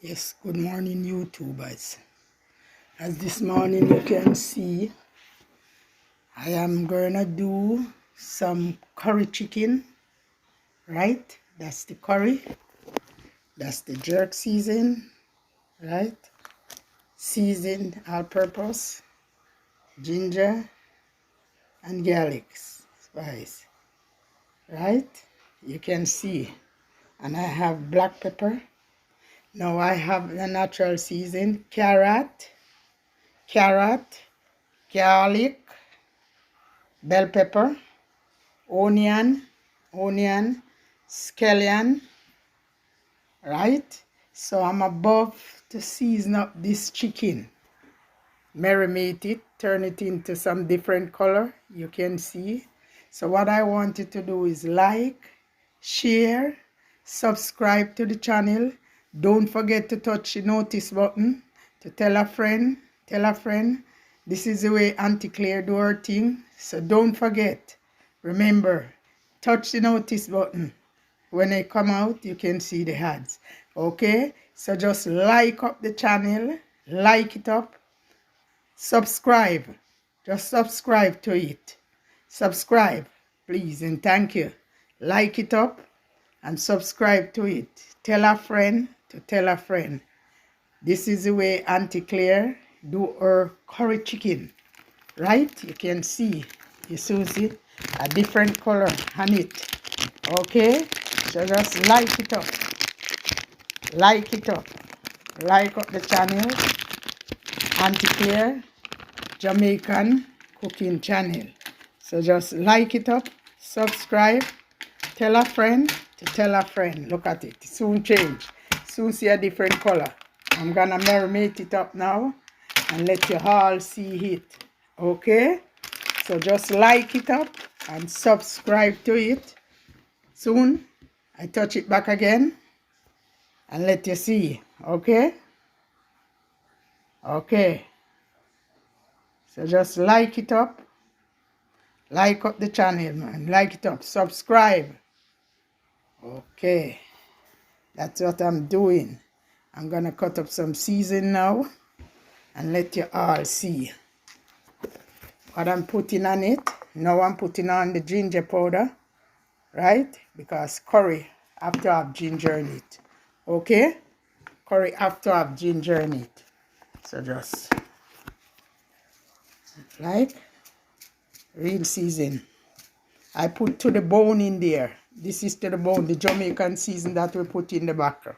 Yes, good morning, YouTubers. As this morning you can see, I am gonna do some curry chicken, right? That's the curry. That's the jerk season, right? Seasoned all purpose, ginger and garlic spice, right? You can see. And I have black pepper. Now I have the natural season, carrot, garlic, bell pepper, onion, scallion, right? So I'm about to season up this chicken, marinate it, turn it into some different color, you can see. So what I want you to do is like, share, subscribe to the channel. Don't forget to touch the notice button to tell a friend, This is the way Aunty Clair do her thing. So don't forget, remember, touch the notice button. When I come out, you can see the ads. Okay? So just like up the channel, like it up, subscribe. Just subscribe to it. Subscribe, please, and thank you. Like it up and subscribe to it. Tell a friend to tell a friend. This is the way Aunty Clair do her curry chicken. Right? You can see, you see a different color on it. Okay? So just like it up. Like it up. Like up the channel. Aunty Clair Jamaican cooking channel. So just like it up. Subscribe. Tell a friend to tell a friend. Look at it. Soon change. Soon see a different color. I'm gonna marinate it up now and let you all see it. Okay? So just like it up and subscribe to it. Soon I touch it back again and let you see. Okay? Okay. So just like it up. Like up the channel, man. Like it up. Subscribe. Okay. That's what I'm doing. I'm gonna cut up some season now and let you all see what I'm putting on it. Now I'm putting on the ginger powder, right? Because curry have to have ginger in it. Okay? Curry have to have ginger in it. So just like real season. I put to the bone in there. This is to the bone, the Jamaican season that we put in the backer.